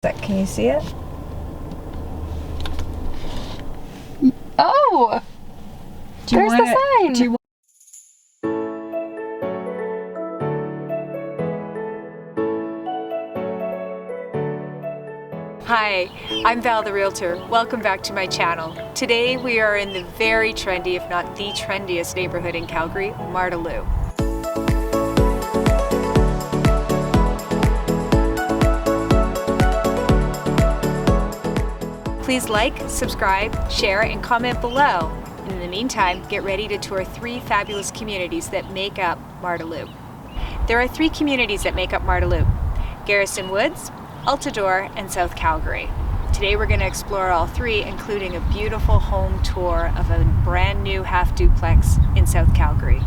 Can you see it? Oh! There's the sign! Do you Hi, I'm Val the Realtor. Welcome back to my channel. Today we are in the very trendy, if not the trendiest neighborhood in Calgary, Marda Loop. Please like, subscribe, share, and comment below. And in the meantime, get ready to tour 3 fabulous communities that make up Marda Loop. There are 3 communities that make up Marda Loop: Garrison Woods, Altadore, and South Calgary. Today we're going to explore all 3, including a beautiful home tour of a brand new half duplex in South Calgary.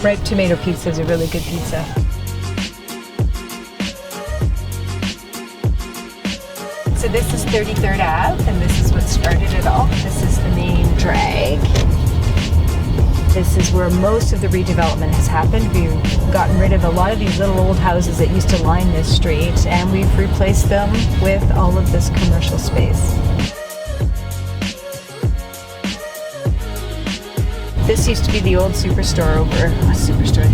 Ripe Tomato Pizza is a really good pizza. So this is 33rd Ave, and this is what started it all. This is the main drag. This is where most of the redevelopment has happened. We've gotten rid of a lot of these little old houses that used to line this street, and we've replaced them with all of this commercial space. This used to be the old the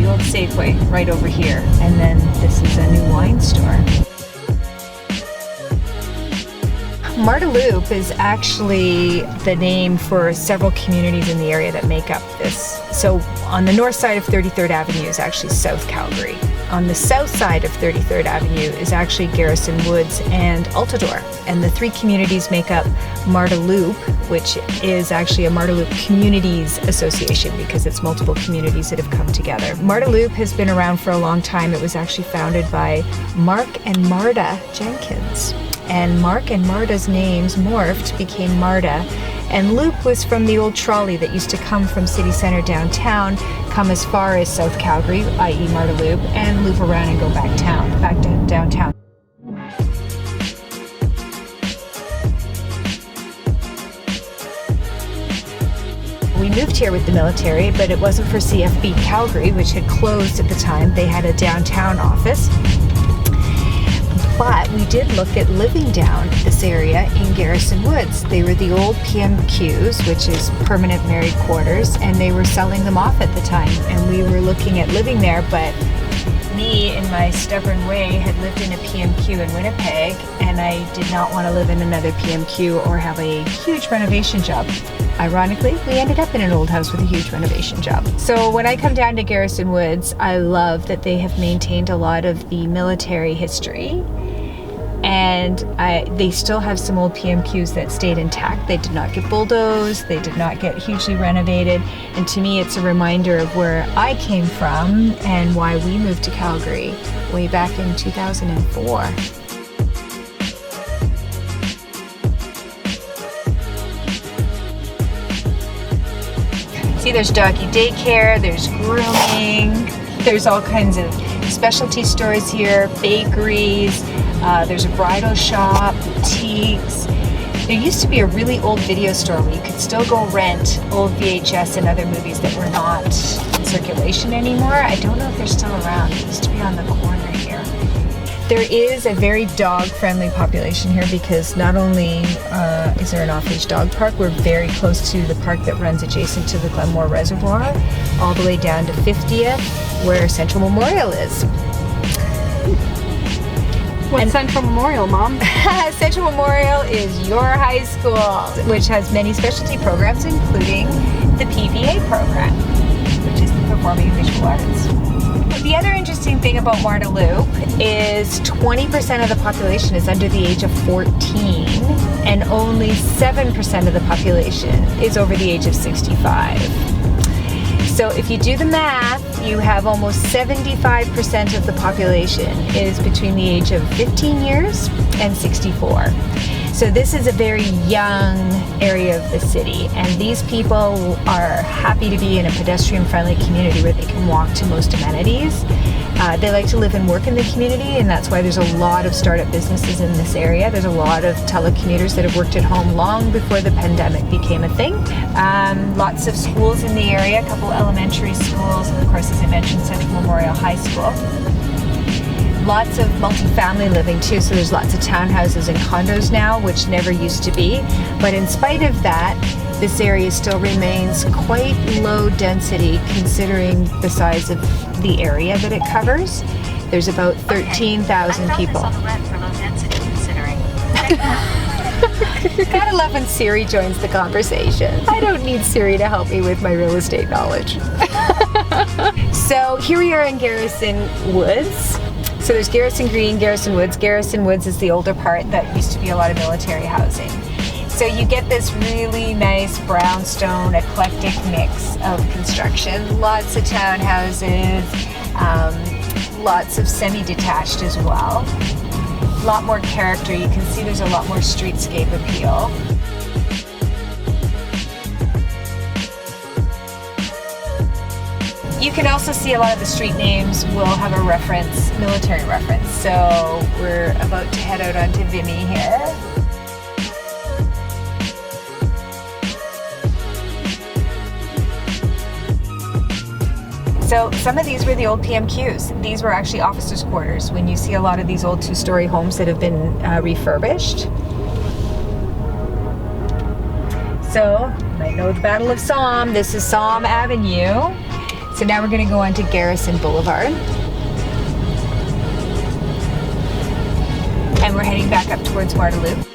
old Safeway right over here, and then this is a new wine store. Marda Loop is actually the name for several communities in the area that make up this. So on the north side of 33rd Avenue is actually South Calgary. On the south side of 33rd Avenue is actually Garrison Woods and Altadore. And the 3 communities make up Marda Loop, which is actually a Marda Loop Communities Association because it's multiple communities that have come together. Marda Loop has been around for a long time. It was actually founded by Mark and Marda Jenkins. And Mark and Marda's names morphed, became Marda. And Loop was from the old trolley that used to come from city center downtown, come as far as South Calgary, i.e. Marda Loop, and loop around and go back to downtown. We moved here with the military, but it wasn't for CFB Calgary, which had closed at the time. They had a downtown office. But we did look at living down this area in Garrison Woods. They were the old PMQs, which is permanent married quarters, and they were selling them off at the time. And we were looking at living there, but me, in my stubborn way, had lived in a PMQ in Winnipeg, and I did not want to live in another PMQ or have a huge renovation job. Ironically, we ended up in an old house with a huge renovation job. So when I come down to Garrison Woods, I love that they have maintained a lot of the military history. And they still have some old PMQs that stayed intact. They did not get bulldozed, they did not get hugely renovated. And to me, it's a reminder of where I came from and why we moved to Calgary way back in 2004. See, there's doggy daycare, there's grooming, there's all kinds of specialty stores here, bakeries. There's a bridal shop, boutiques. There used to be a really old video store where you could still go rent old VHS and other movies that were not in circulation anymore. I don't know if they're still around. It used to be on the corner here. There is a very dog-friendly population here because not only is there an off-leash dog park, we're very close to the park that runs adjacent to the Glenmore Reservoir, all the way down to 50th, where Central Memorial is. What's Central Memorial, Mom? Central Memorial is your high school, which has many specialty programs, including the PVA program, which is the Performing Visual Arts. The other interesting thing about Marda Loop is 20% of the population is under the age of 14, and only 7% of the population is over the age of 65. So if you do the math, you have almost 75% of the population is between the age of 15 years and 64. So this is a very young area of the city, and these people are happy to be in a pedestrian-friendly community where they can walk to most amenities. They like to live and work in the community, and that's why there's a lot of startup businesses in this area. There's a lot of telecommuters that have worked at home long before the pandemic became a thing. Lots of schools in the area, a couple elementary schools, and of course, as I mentioned, Central Memorial High School. Lots of multifamily living too, so there's lots of townhouses and condos now, which never used to be. But in spite of that, this area still remains quite low density considering the size of the area that it covers. There's about 13,000 people. Gotta love when Siri joins the conversation. I don't need Siri to help me with my real estate knowledge. So here we are in Garrison Woods. So there's Garrison Green, Garrison Woods. Garrison Woods is the older part that used to be a lot of military housing. So you get this really nice brownstone eclectic mix of construction. Lots of townhouses, lots of semi-detached as well. A lot more character. You can see there's a lot more streetscape appeal. You can also see a lot of the street names will have a reference, military reference. So we're about to head out onto Vimy here. So some of these were the old PMQs. These were actually officers' quarters when you see a lot of these old two-story homes that have been refurbished. So you might know the Battle of Somme. This is Somme Avenue. So now we're going to go on to Garrison Boulevard. And we're heading back up towards Marda Loop.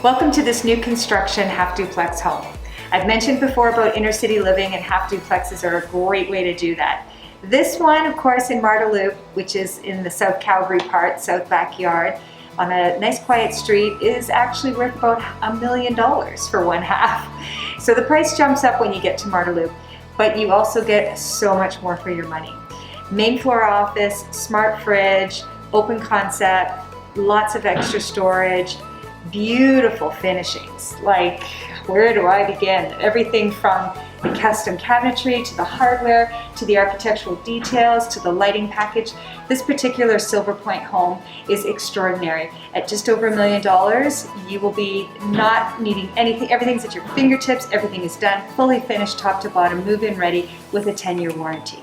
Welcome to this new construction half duplex home. I've mentioned before about inner city living, and half duplexes are a great way to do that. This one, of course, in Marda Loop, which is in the South Calgary part, South Backyard, on a nice quiet street, is actually worth about $1 million for one half. So the price jumps up when you get to Marda Loop, but you also get so much more for your money. Main floor office, smart fridge, open concept, lots of extra storage, beautiful finishings. Like, where do I begin? Everything from the custom cabinetry to the hardware to the architectural details to the lighting package. This particular Silver Point home is extraordinary. At just over $1 million, you will be not needing anything. Everything's at your fingertips. Everything is done, fully finished, top to bottom, move-in ready with a 10-year warranty.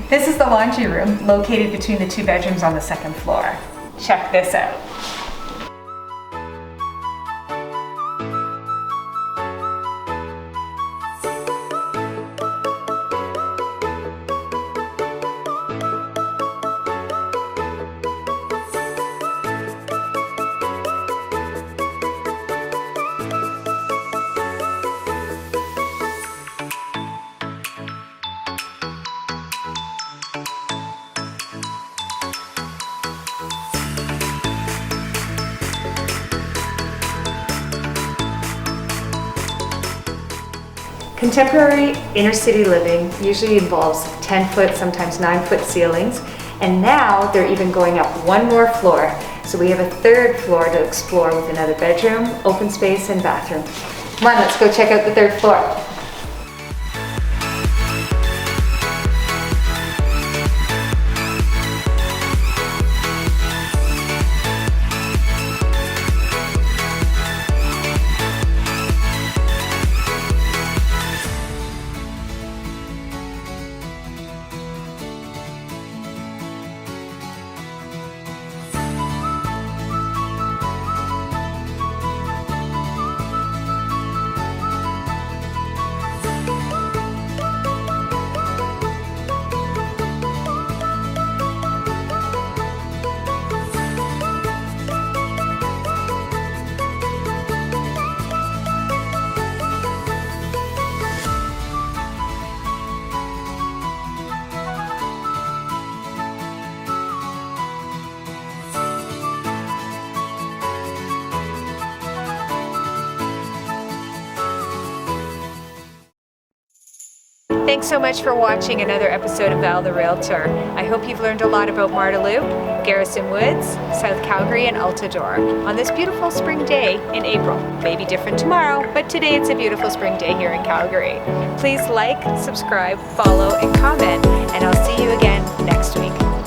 This is the laundry room located between the two bedrooms on the second floor. Check this out. Contemporary inner city living usually involves 10-foot, sometimes 9-foot ceilings, and now they're even going up one more floor. So we have a third floor to explore with another bedroom, open space, and bathroom. Come on, let's go check out the third floor. Thanks so much for watching another episode of Val the Realtor. I hope you've learned a lot about Marda Loop, Garrison Woods, South Calgary, and Altadore on this beautiful spring day in April. Maybe different tomorrow, but today it's a beautiful spring day here in Calgary. Please like, subscribe, follow, and comment, and I'll see you again next week.